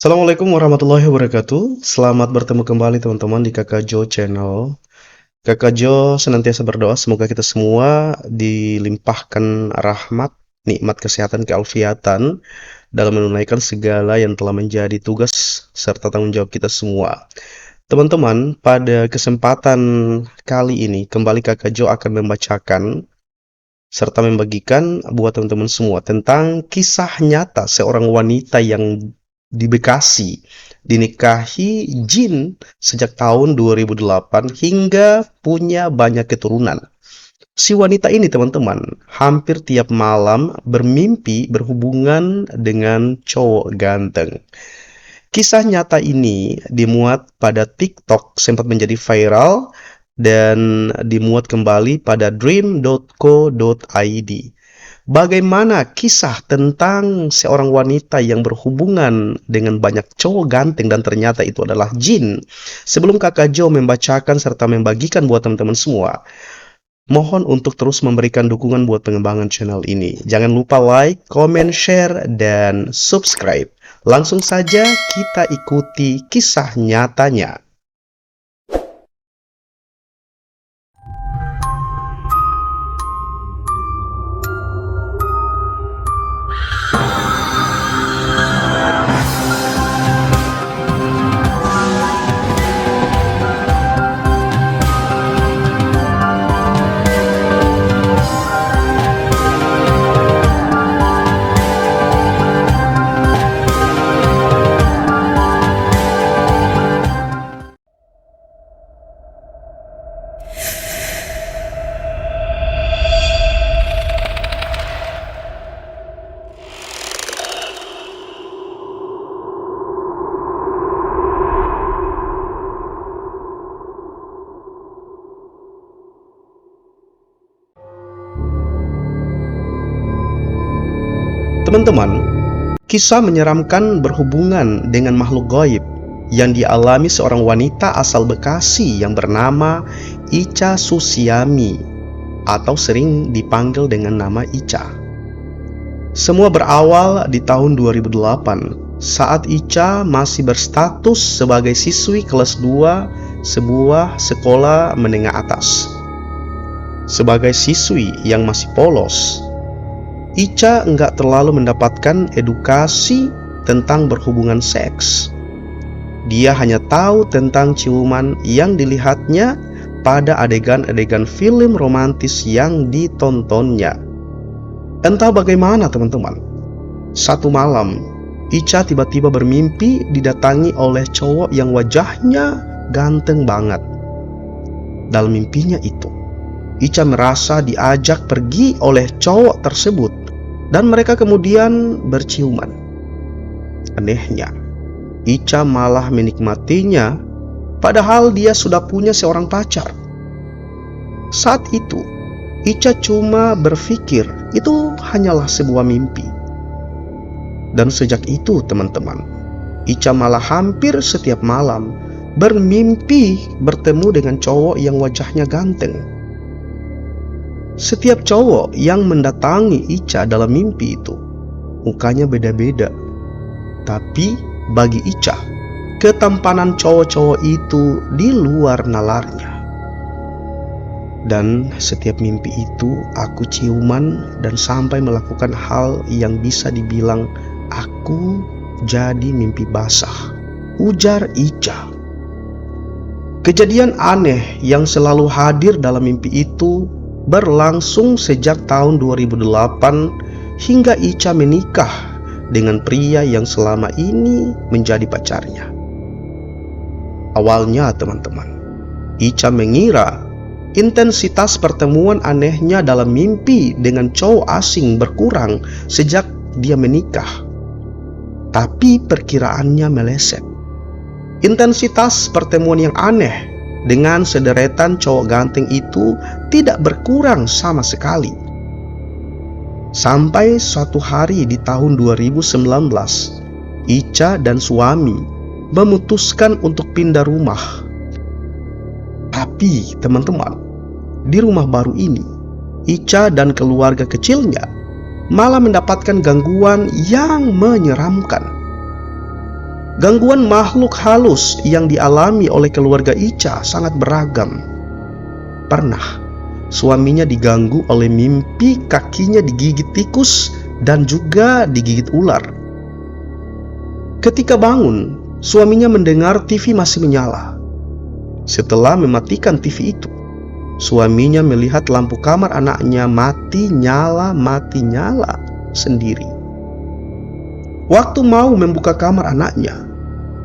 Assalamualaikum warahmatullahi wabarakatuh. Selamat bertemu kembali teman-teman di Kakak Jo Channel. Kakak Jo senantiasa berdoa semoga kita semua dilimpahkan rahmat, nikmat kesehatan, keafiatan dalam menunaikan segala yang telah menjadi tugas serta tanggung jawab kita semua. Teman-teman, pada kesempatan kali ini kembali Kakak Jo akan membacakan serta membagikan buat teman-teman semua tentang kisah nyata seorang wanita yang di Bekasi dinikahi jin sejak tahun 2008 hingga punya banyak keturunan. Si wanita ini teman-teman hampir tiap malam bermimpi berhubungan dengan cowok ganteng. Kisah nyata ini dimuat pada TikTok, sempat menjadi viral dan dimuat kembali pada dream.co.id. Bagaimana kisah tentang seorang wanita yang berhubungan dengan banyak cowok ganteng dan ternyata itu adalah jin? Sebelum Kakak Jo membacakan serta membagikan buat teman-teman semua, mohon untuk terus memberikan dukungan buat pengembangan channel ini. Jangan lupa like, comment, share, dan subscribe. Langsung saja kita ikuti kisah nyatanya. Teman-teman, kisah menyeramkan berhubungan dengan makhluk gaib yang dialami seorang wanita asal Bekasi yang bernama Ica Susiami atau sering dipanggil dengan nama Ica. Semua berawal di tahun 2008 saat Ica masih berstatus sebagai siswi kelas 2 sebuah sekolah menengah atas. Sebagai siswi yang masih polos, Ica enggak terlalu mendapatkan edukasi tentang berhubungan seks. Dia hanya tahu tentang ciuman yang dilihatnya pada adegan-adegan film romantis yang ditontonnya. Entah bagaimana teman-teman, satu malam Ica tiba-tiba bermimpi didatangi oleh cowok yang wajahnya ganteng banget. Dalam mimpinya itu, Ica merasa diajak pergi oleh cowok tersebut dan mereka kemudian berciuman. Anehnya, Ica malah menikmatinya padahal dia sudah punya seorang pacar. Saat itu, Ica cuma berpikir itu hanyalah sebuah mimpi. Dan sejak itu teman-teman, Ica malah hampir setiap malam bermimpi bertemu dengan cowok yang wajahnya ganteng. Setiap cowok yang mendatangi Ica dalam mimpi itu, mukanya beda-beda. Tapi bagi Ica, ketampanan cowok-cowok itu di luar nalarnya. Dan setiap mimpi itu aku ciuman dan sampai melakukan hal yang bisa dibilang aku jadi mimpi basah, ujar Ica. Kejadian aneh yang selalu hadir dalam mimpi itu berlangsung sejak tahun 2008 hingga Ica menikah dengan pria yang selama ini menjadi pacarnya. Awalnya teman-teman, Ica mengira intensitas pertemuan anehnya dalam mimpi dengan cowok asing berkurang sejak dia menikah. Tapi perkiraannya meleset. Intensitas pertemuan yang aneh dengan sederetan cowok ganteng itu tidak berkurang sama sekali. Sampai suatu hari di tahun 2019, Ica dan suami memutuskan untuk pindah rumah. Tapi teman-teman, di rumah baru ini, Ica dan keluarga kecilnya malah mendapatkan gangguan yang menyeramkan. Gangguan makhluk halus yang dialami oleh keluarga Ica sangat beragam. Pernah suaminya diganggu oleh mimpi kakinya digigit tikus dan juga digigit ular. Ketika bangun, suaminya mendengar TV masih menyala. Setelah mematikan TV itu, suaminya melihat lampu kamar anaknya mati nyala sendiri. Waktu mau membuka kamar anaknya,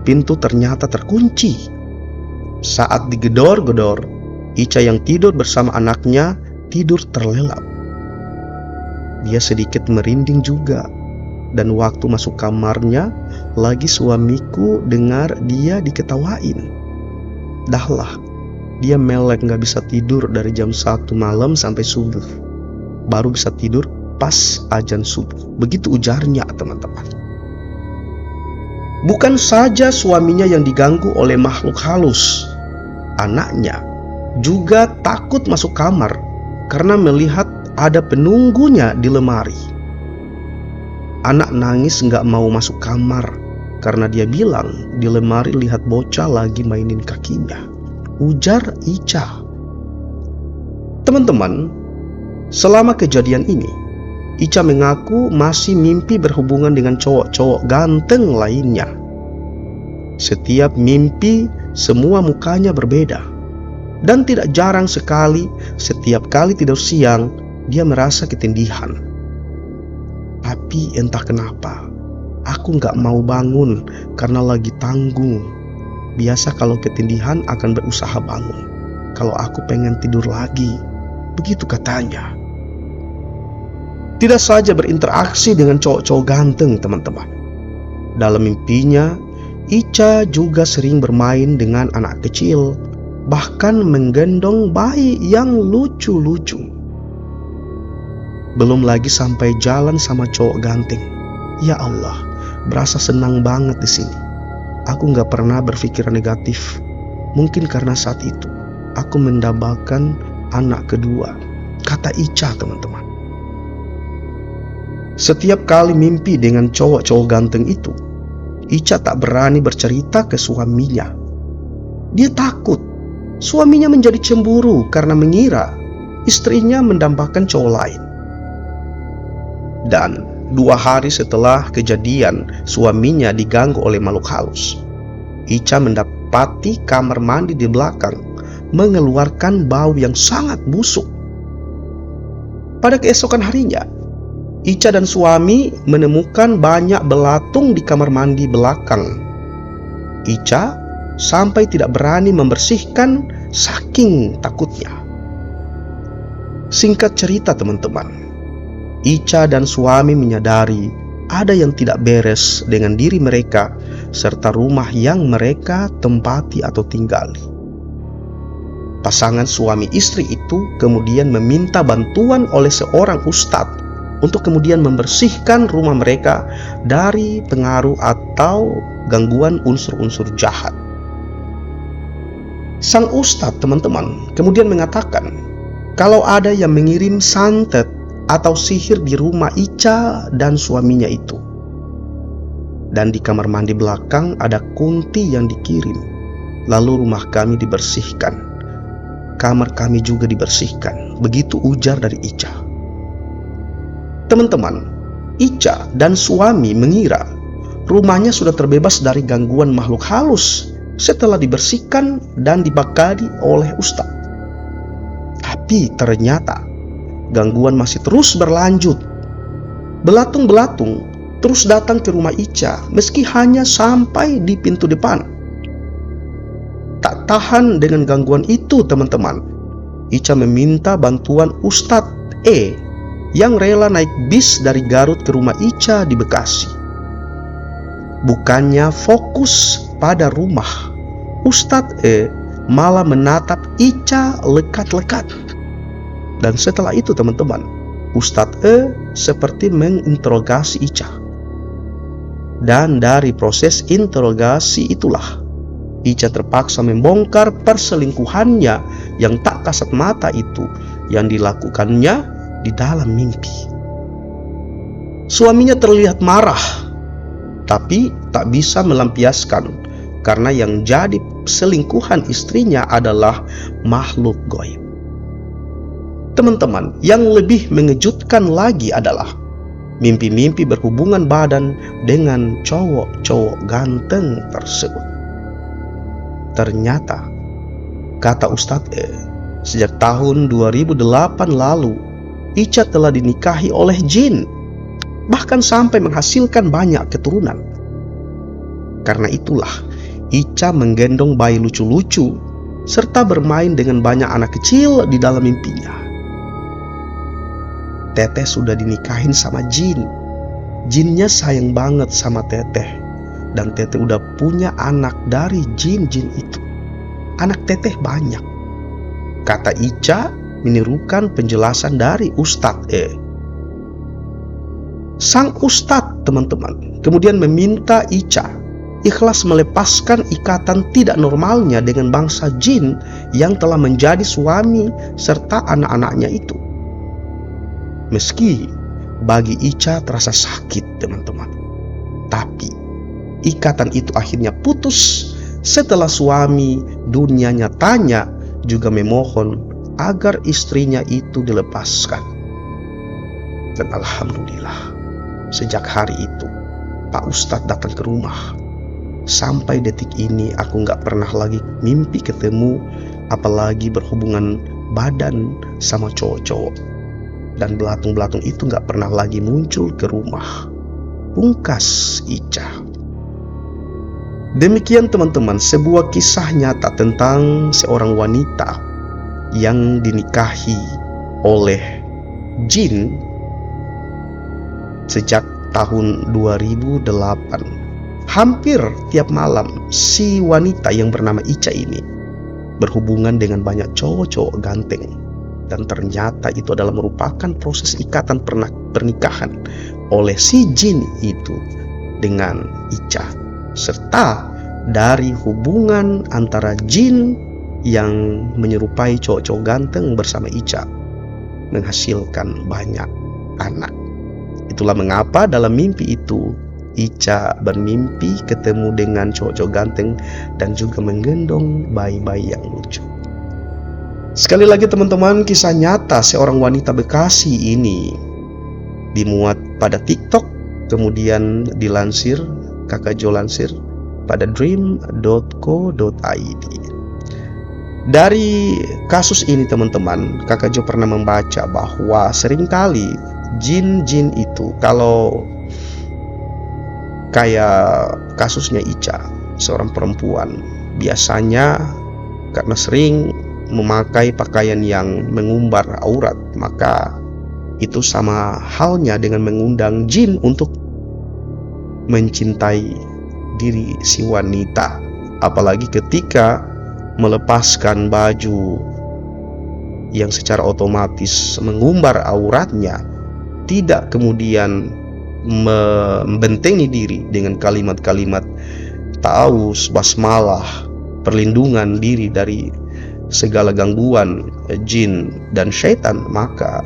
pintu ternyata terkunci. Saat digedor-gedor, Ica yang tidur bersama anaknya tidur terlelap. Dia sedikit merinding juga. Dan waktu masuk kamarnya, lagi suamiku dengar dia diketawain. Dahlah, dia melek gak bisa tidur dari jam 1 malam sampai subuh. Baru bisa tidur pas azan subuh. Begitu ujarnya, teman-teman. Bukan saja suaminya yang diganggu oleh makhluk halus, anaknya juga takut masuk kamar karena melihat ada penunggunya di lemari. Anak nangis gak mau masuk kamar karena dia bilang di lemari lihat bocah lagi mainin kakinya, ujar Ica. Teman-teman, selama kejadian ini, Ica mengaku masih mimpi berhubungan dengan cowok-cowok ganteng lainnya. Setiap mimpi, semua mukanya berbeda. Dan tidak jarang sekali, setiap kali tidur siang, dia merasa ketindihan. Tapi entah kenapa, aku gak mau bangun karena lagi tanggung. Biasa kalau ketindihan akan berusaha bangun. Kalau aku pengen tidur lagi, begitu katanya. Tidak saja berinteraksi dengan cowok-cowok ganteng, teman-teman. Dalam mimpinya, Ica juga sering bermain dengan anak kecil, bahkan menggendong bayi yang lucu-lucu. Belum lagi sampai jalan sama cowok ganteng. Ya Allah, berasa senang banget di sini. Aku gak pernah berpikir negatif. Mungkin karena saat itu aku mendambakan anak kedua, kata Ica, teman-teman. Setiap kali mimpi dengan cowok-cowok ganteng itu, Ica tak berani bercerita ke suaminya. Dia takut suaminya menjadi cemburu karena mengira istrinya mendambakan cowok lain. Dan 2 hari setelah kejadian suaminya diganggu oleh makhluk halus, Ica mendapati kamar mandi di belakang mengeluarkan bau yang sangat busuk. Pada keesokan harinya, Ica dan suami menemukan banyak belatung di kamar mandi belakang. Ica sampai tidak berani membersihkan saking takutnya. Singkat cerita, teman-teman, Ica dan suami menyadari ada yang tidak beres dengan diri mereka serta rumah yang mereka tempati atau tinggali. Pasangan suami istri itu kemudian meminta bantuan oleh seorang ustadz untuk kemudian membersihkan rumah mereka dari pengaruh atau gangguan unsur-unsur jahat. Sang ustadz, teman-teman, kemudian mengatakan kalau ada yang mengirim santet atau sihir di rumah Ica dan suaminya itu. Dan di kamar mandi belakang ada kunti yang dikirim. Lalu rumah kami dibersihkan. Kamar kami juga dibersihkan. Begitu ujar dari Ica. Teman-teman, Ica dan suami mengira rumahnya sudah terbebas dari gangguan makhluk halus setelah dibersihkan dan dibakari oleh ustadz. Tapi ternyata gangguan masih terus berlanjut. Belatung-belatung terus datang ke rumah Ica meski hanya sampai di pintu depan. Tak tahan dengan gangguan itu, teman-teman, Ica meminta bantuan Ustadz E yang rela naik bis dari Garut ke rumah Ica di Bekasi. Bukannya fokus pada rumah, Ustadz E malah menatap Ica lekat-lekat. Dan setelah itu, teman-teman, Ustadz E seperti menginterogasi Ica. Dan dari proses interogasi itulah Ica terpaksa membongkar perselingkuhannya yang tak kasat mata itu yang dilakukannya di dalam mimpi. Suaminya terlihat marah tapi tak bisa melampiaskan karena yang jadi selingkuhan istrinya adalah makhluk gaib. Teman-teman, yang lebih mengejutkan lagi adalah mimpi-mimpi berhubungan badan dengan cowok-cowok ganteng tersebut. Ternyata, kata Ustadz sejak tahun 2008 lalu, Ica telah dinikahi oleh jin, bahkan sampai menghasilkan banyak keturunan. Karena itulah, Ica menggendong bayi lucu-lucu, serta bermain dengan banyak anak kecil di dalam mimpinya. Teteh sudah dinikahin sama jin. Jinnya sayang banget sama Teteh, dan Teteh udah punya anak dari jin-jin itu. Anak Teteh banyak. Kata Ica menirukan penjelasan dari Ustadz Sang Ustadz, teman-teman, kemudian meminta Ica ikhlas melepaskan ikatan tidak normalnya dengan bangsa jin yang telah menjadi suami serta anak-anaknya itu. Meski bagi Ica terasa sakit, teman-teman, tapi ikatan itu akhirnya putus setelah suami dunia nyatanya juga memohon agar istrinya itu dilepaskan. Dan alhamdulillah, sejak hari itu Pak Ustadz datang ke rumah. Sampai detik ini aku gak pernah lagi mimpi ketemu, apalagi berhubungan badan sama cowok-cowok. Dan belatung-belatung itu gak pernah lagi muncul ke rumah. Pungkas Ica. Demikian teman-teman, sebuah kisah nyata tentang seorang wanita yang dinikahi oleh jin sejak tahun 2008. Hampir tiap malam si wanita yang bernama Ica ini berhubungan dengan banyak cowok-cowok ganteng. Dan ternyata itu adalah merupakan proses ikatan pernikahan oleh si jin itu dengan Ica, serta dari hubungan antara jin yang menyerupai cowok-cowok ganteng bersama Ica menghasilkan banyak anak. Itulah mengapa dalam mimpi itu Ica bermimpi ketemu dengan cowok-cowok ganteng dan juga menggendong bayi-bayi yang lucu. Sekali lagi teman-teman, kisah nyata seorang wanita Bekasi ini dimuat pada TikTok, kemudian dilansir, Kakak Jo lansir pada dream.co.id. Dari kasus ini teman-teman, Kakak Jo pernah membaca bahwa seringkali jin-jin itu, kalau kayak kasusnya Ica, seorang perempuan, biasanya karena sering memakai pakaian yang mengumbar aurat, maka itu sama halnya dengan mengundang jin untuk mencintai diri si wanita. Apalagi ketika melepaskan baju yang secara otomatis mengumbar auratnya, tidak kemudian membentengi diri dengan kalimat-kalimat taus, basmalah, perlindungan diri dari segala gangguan jin dan syaitan, maka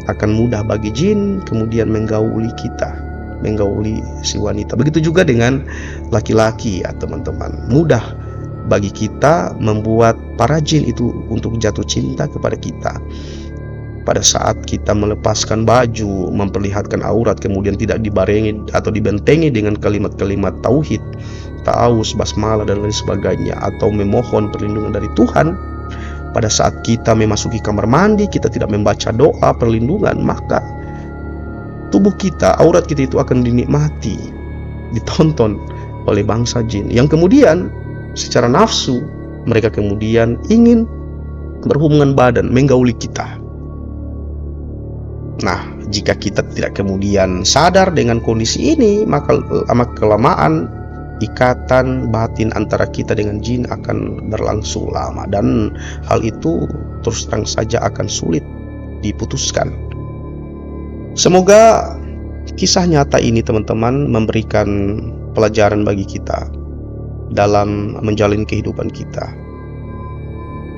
akan mudah bagi jin kemudian menggauli kita, menggauli si wanita. Begitu juga dengan laki-laki ya teman-teman, mudah bagi kita membuat para jin itu untuk jatuh cinta kepada kita. Pada saat kita melepaskan baju, memperlihatkan aurat, kemudian tidak dibarengi atau dibentengi dengan kalimat-kalimat tauhid, taus, basmalah dan lain sebagainya, atau memohon perlindungan dari Tuhan. Pada saat kita memasuki kamar mandi, kita tidak membaca doa perlindungan, maka tubuh kita, aurat kita itu akan dinikmati, ditonton oleh bangsa jin, yang kemudian secara nafsu mereka kemudian ingin berhubungan badan, menggauli kita. Nah, jika kita tidak kemudian sadar dengan kondisi ini, maka lama kelamaan ikatan batin antara kita dengan jin akan berlangsung lama, dan hal itu terus terang saja akan sulit diputuskan. Semoga kisah nyata ini teman-teman memberikan pelajaran bagi kita dalam menjalani kehidupan kita.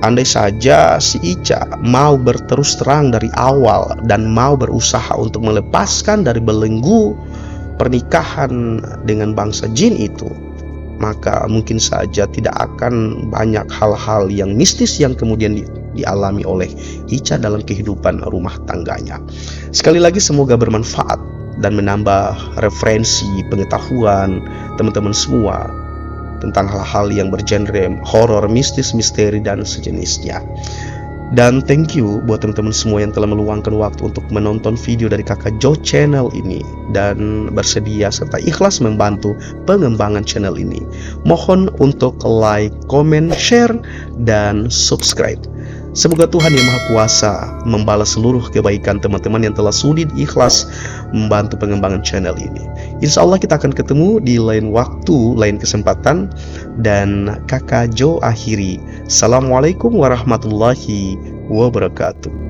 Andai saja si Ica mau berterus terang dari awal dan mau berusaha untuk melepaskan dari belenggu pernikahan dengan bangsa jin itu, maka mungkin saja tidak akan banyak hal-hal yang mistis yang kemudian dialami oleh Ica dalam kehidupan rumah tangganya. Sekali lagi semoga bermanfaat dan menambah referensi pengetahuan teman-teman semua tentang hal-hal yang bergenre horor, mistis, misteri, dan sejenisnya. Dan thank you buat teman-teman semua yang telah meluangkan waktu untuk menonton video dari Kakak Jo channel ini dan bersedia serta ikhlas membantu pengembangan channel ini. Mohon untuk like, comment, share, dan subscribe. Semoga Tuhan Yang Maha Kuasa membalas seluruh kebaikan teman-teman yang telah sudi ikhlas membantu pengembangan channel ini. Insya Allah kita akan ketemu di lain waktu, lain kesempatan. Dan Kakak Jo akhiri. Assalamualaikum warahmatullahi wabarakatuh.